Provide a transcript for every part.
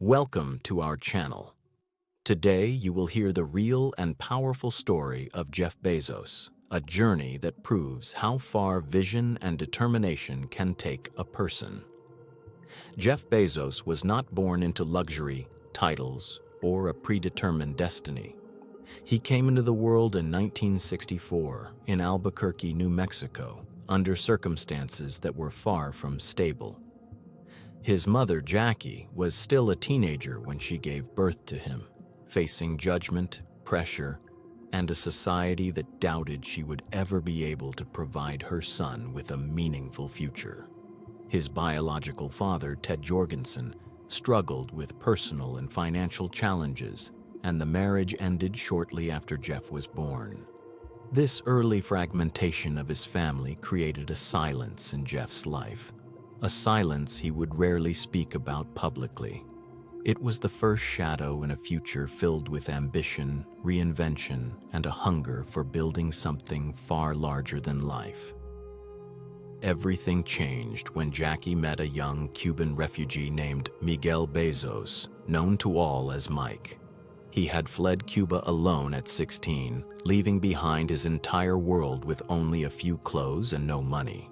Welcome to our channel. Today you will hear the real and powerful story of Jeff Bezos, a journey that proves how far vision and determination can take a person. Jeff Bezos was not born into luxury, titles, or a predetermined destiny. He came into the world in 1964 in Albuquerque, New Mexico, under circumstances that were far from stable. His mother, Jackie, was still a teenager when she gave birth to him, facing judgment, pressure, and a society that doubted she would ever be able to provide her son with a meaningful future. His biological father, Ted Jorgensen, struggled with personal and financial challenges, and the marriage ended shortly after Jeff was born. This early fragmentation of his family created a silence in Jeff's life. A silence he would rarely speak about publicly. It was the first shadow in a future filled with ambition, reinvention, and a hunger for building something far larger than life. Everything changed when Jackie met a young Cuban refugee named Miguel Bezos, known to all as Mike. He had fled Cuba alone at 16, leaving behind his entire world with only a few clothes and no money.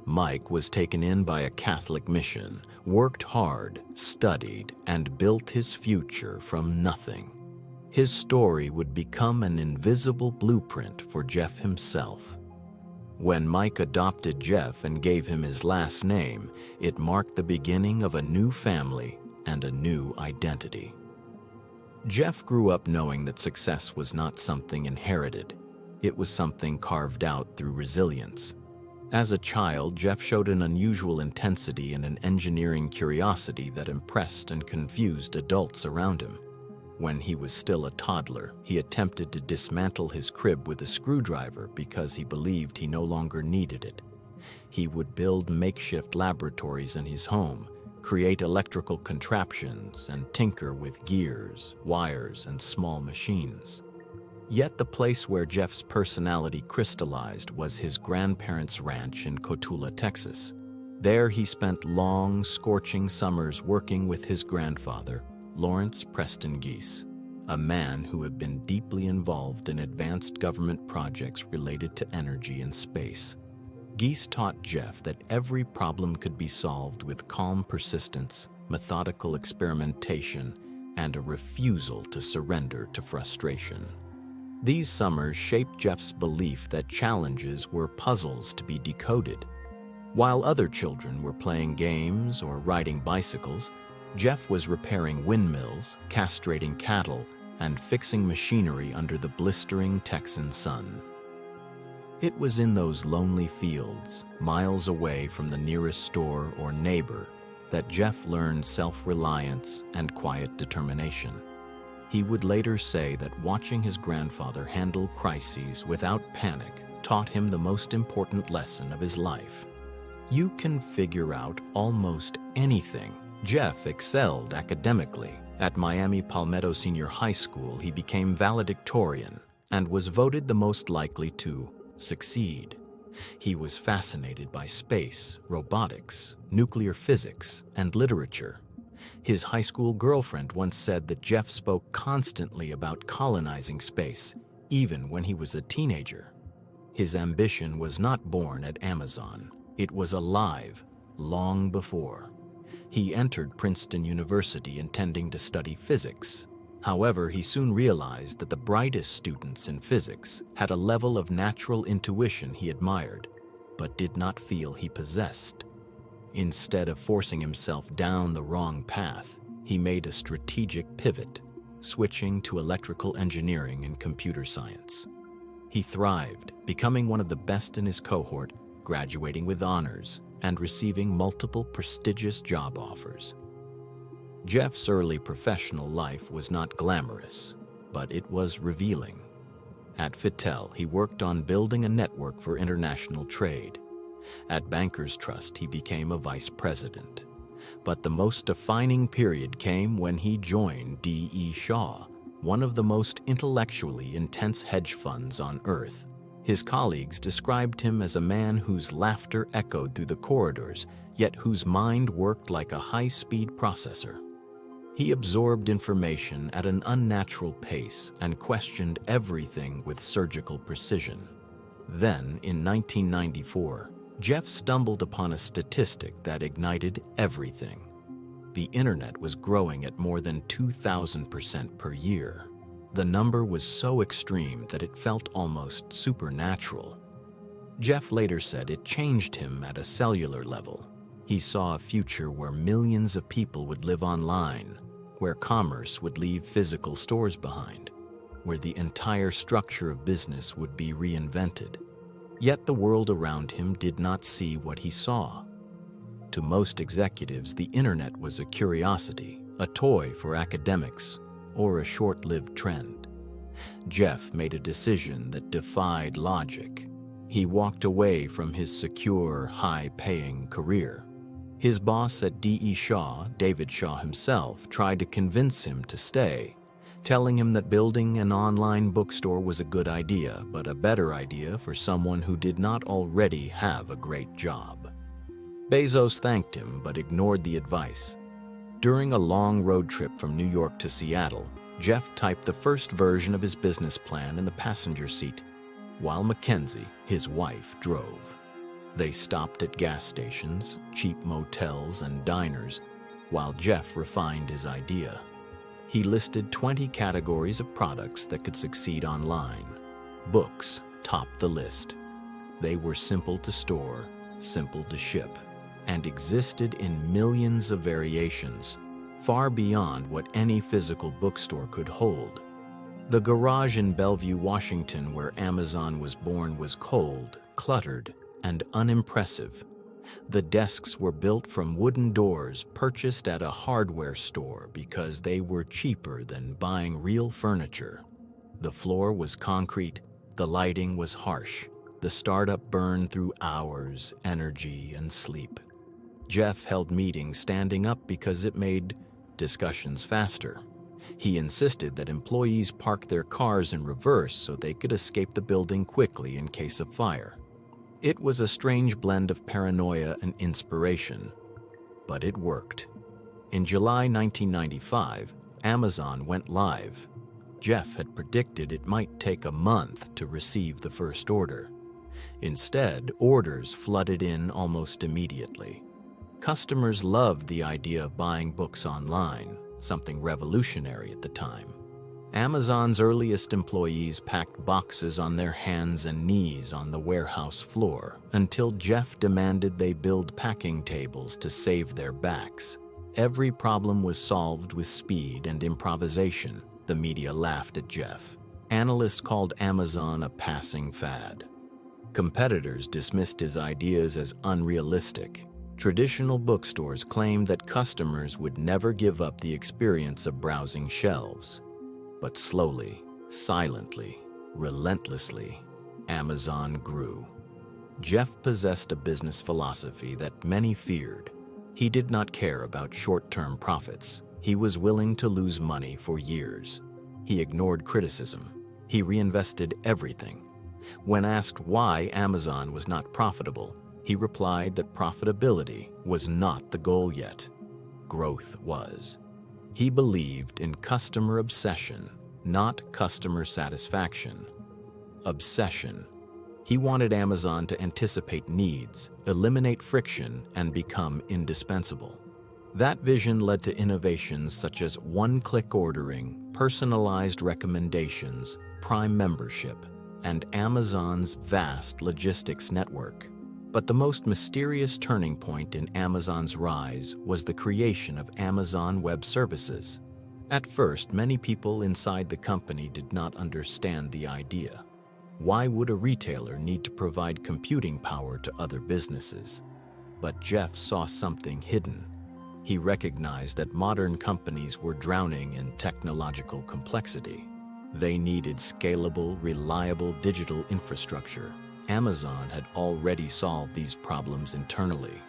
Mike was taken in by a Catholic mission, worked hard, studied, and built his future from nothing. His story would become an invisible blueprint for Jeff himself. When Mike adopted Jeff and gave him his last name, it marked the beginning of a new family and a new identity. Jeff grew up knowing that success was not something inherited. It was something carved out through resilience. As a child, Jeff showed an unusual intensity and an engineering curiosity that impressed and confused adults around him. When he was still a toddler, he attempted to dismantle his crib with a screwdriver because he believed he no longer needed it. He would build makeshift laboratories in his home, create electrical contraptions, and tinker with gears, wires, and small machines. Yet the place where Jeff's personality crystallized was his grandparents' ranch in Cotulla, Texas. There he spent long, scorching summers working with his grandfather, Lawrence Preston Geese, a man who had been deeply involved in advanced government projects related to energy and space. Geese taught Jeff that every problem could be solved with calm persistence, methodical experimentation, and a refusal to surrender to frustration. These summers shaped Jeff's belief that challenges were puzzles to be decoded. While other children were playing games or riding bicycles, Jeff was repairing windmills, castrating cattle, and fixing machinery under the blistering Texan sun. It was in those lonely fields, miles away from the nearest store or neighbor, that Jeff learned self-reliance and quiet determination. He would later say that watching his grandfather handle crises without panic taught him the most important lesson of his life. You can figure out almost anything. Jeff excelled academically. At Miami Palmetto Senior High School, he became valedictorian and was voted the most likely to succeed. He was fascinated by space, robotics, nuclear physics, and literature. His high school girlfriend once said that Jeff spoke constantly about colonizing space, even when he was a teenager. His ambition was not born at Amazon. It was alive long before. He entered Princeton University intending to study physics. However, he soon realized that the brightest students in physics had a level of natural intuition he admired, but did not feel he possessed. Instead of forcing himself down the wrong path, he made a strategic pivot, switching to electrical engineering and computer science. He thrived, becoming one of the best in his cohort, graduating with honors, and receiving multiple prestigious job offers. Jeff's early professional life was not glamorous, but it was revealing. At Fittel, he worked on building a network for international trade. At Bankers Trust, he became a vice president. But the most defining period came when he joined D.E. Shaw, one of the most intellectually intense hedge funds on earth. His colleagues described him as a man whose laughter echoed through the corridors, yet whose mind worked like a high-speed processor. He absorbed information at an unnatural pace and questioned everything with surgical precision. Then, in 1994, Jeff stumbled upon a statistic that ignited everything. The internet was growing at more than 2,000% per year. The number was so extreme that it felt almost supernatural. Jeff later said it changed him at a cellular level. He saw a future where millions of people would live online, where commerce would leave physical stores behind, where the entire structure of business would be reinvented. Yet the world around him did not see what he saw. To most executives, the internet was a curiosity, a toy for academics, or a short-lived trend. Jeff made a decision that defied logic. He walked away from his secure, high-paying career. His boss at D.E. Shaw, David Shaw himself, tried to convince him to stay, telling him that building an online bookstore was a good idea, but a better idea for someone who did not already have a great job. Bezos thanked him but ignored the advice. During a long road trip from New York to Seattle, Jeff typed the first version of his business plan in the passenger seat, while Mackenzie, his wife, drove. They stopped at gas stations, cheap motels, and diners, while Jeff refined his idea. He listed 20 categories of products that could succeed online. Books topped the list. They were simple to store, simple to ship, and existed in millions of variations, far beyond what any physical bookstore could hold. The garage in Bellevue, Washington, where Amazon was born, was cold, cluttered, and unimpressive. The desks were built from wooden doors purchased at a hardware store because they were cheaper than buying real furniture. The floor was concrete, the lighting was harsh. The startup burned through hours, energy, and sleep. Jeff held meetings standing up because it made discussions faster. He insisted that employees park their cars in reverse so they could escape the building quickly in case of fire. It was a strange blend of paranoia and inspiration, but it worked. In July 1995, Amazon went live. Jeff had predicted it might take a month to receive the first order. Instead, orders flooded in almost immediately. Customers loved the idea of buying books online, something revolutionary at the time. Amazon's earliest employees packed boxes on their hands and knees on the warehouse floor until Jeff demanded they build packing tables to save their backs. Every problem was solved with speed and improvisation. The media laughed at Jeff. Analysts called Amazon a passing fad. Competitors dismissed his ideas as unrealistic. Traditional bookstores claimed that customers would never give up the experience of browsing shelves. But slowly, silently, relentlessly, Amazon grew. Jeff possessed a business philosophy that many feared. He did not care about short-term profits. He was willing to lose money for years. He ignored criticism. He reinvested everything. When asked why Amazon was not profitable, he replied that profitability was not the goal yet. Growth was. He believed in customer obsession, not customer satisfaction. Obsession. He wanted Amazon to anticipate needs, eliminate friction, and become indispensable. That vision led to innovations such as one-click ordering, personalized recommendations, Prime membership, and Amazon's vast logistics network. But the most mysterious turning point in Amazon's rise was the creation of Amazon Web Services. At first, many people inside the company did not understand the idea. Why would a retailer need to provide computing power to other businesses? But Jeff saw something hidden. He recognized that modern companies were drowning in technological complexity. They needed scalable, reliable digital infrastructure. Amazon had already solved these problems internally.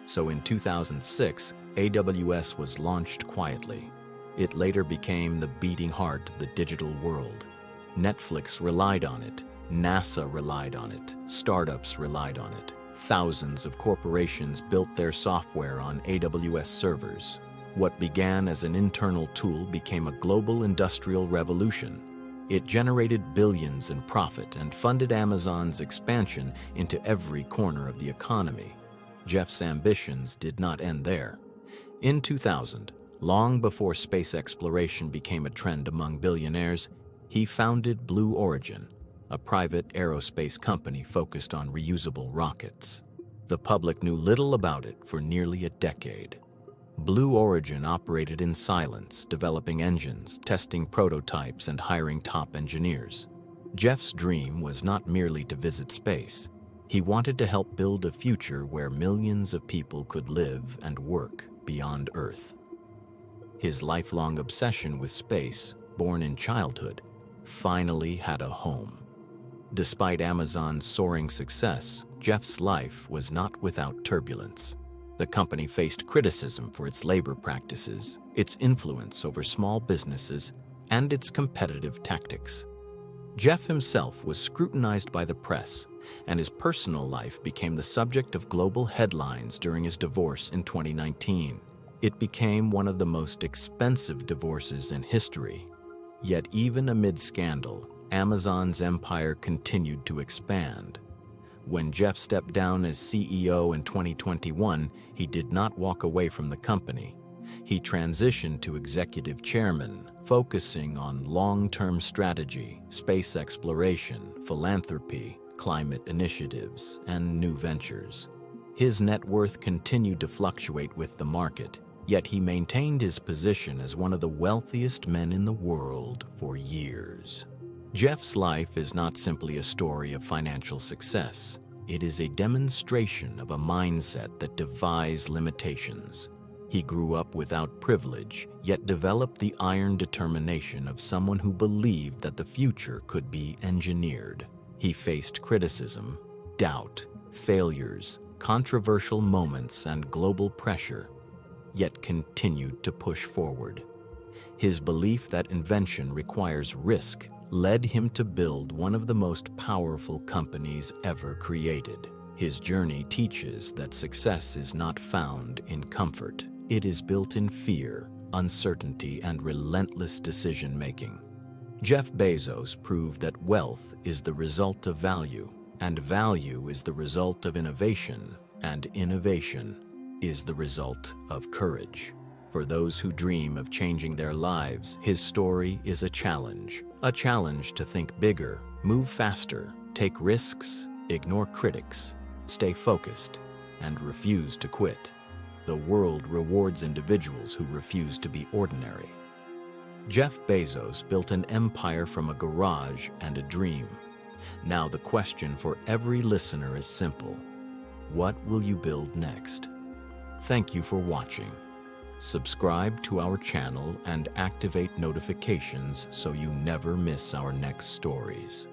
So in 2006, AWS was launched quietly. It later became the beating heart of the digital world. Netflix relied on it, NASA relied on it, startups relied on it. Thousands of corporations built their software on AWS servers. What began as an internal tool became a global industrial revolution. It generated billions in profit and funded Amazon's expansion into every corner of the economy. Jeff's ambitions did not end there. In 2000, long before space exploration became a trend among billionaires, he founded Blue Origin, a private aerospace company focused on reusable rockets. The public knew little about it for nearly a decade. Blue Origin operated in silence, developing engines, testing prototypes, and hiring top engineers. Jeff's dream was not merely to visit space. He wanted to help build a future where millions of people could live and work beyond Earth. His lifelong obsession with space, born in childhood, finally had a home. Despite Amazon's soaring success, Jeff's life was not without turbulence. The company faced criticism for its labor practices, its influence over small businesses, and its competitive tactics. Jeff himself was scrutinized by the press, and his personal life became the subject of global headlines during his divorce in 2019. It became one of the most expensive divorces in history. Yet even amid scandal, Amazon's empire continued to expand. When Jeff stepped down as CEO in 2021, he did not walk away from the company. He transitioned to executive chairman, focusing on long-term strategy, space exploration, philanthropy, climate initiatives, and new ventures. His net worth continued to fluctuate with the market, yet he maintained his position as one of the wealthiest men in the world for years. Jeff's life is not simply a story of financial success. It is a demonstration of a mindset that defies limitations. He grew up without privilege, yet developed the iron determination of someone who believed that the future could be engineered. He faced criticism, doubt, failures, controversial moments, and global pressure, yet continued to push forward. His belief that invention requires risk led him to build one of the most powerful companies ever created. His journey teaches that success is not found in comfort. It is built in fear, uncertainty, and relentless decision-making. Jeff Bezos proved that wealth is the result of value, and value is the result of innovation, and innovation is the result of courage. For those who dream of changing their lives, his story is a challenge to think bigger, move faster, take risks, ignore critics, stay focused, and refuse to quit. The world rewards individuals who refuse to be ordinary. Jeff Bezos built an empire from a garage and a dream. Now the question for every listener is simple. What will you build next? Thank you for watching. Subscribe to our channel and activate notifications so you never miss our next stories.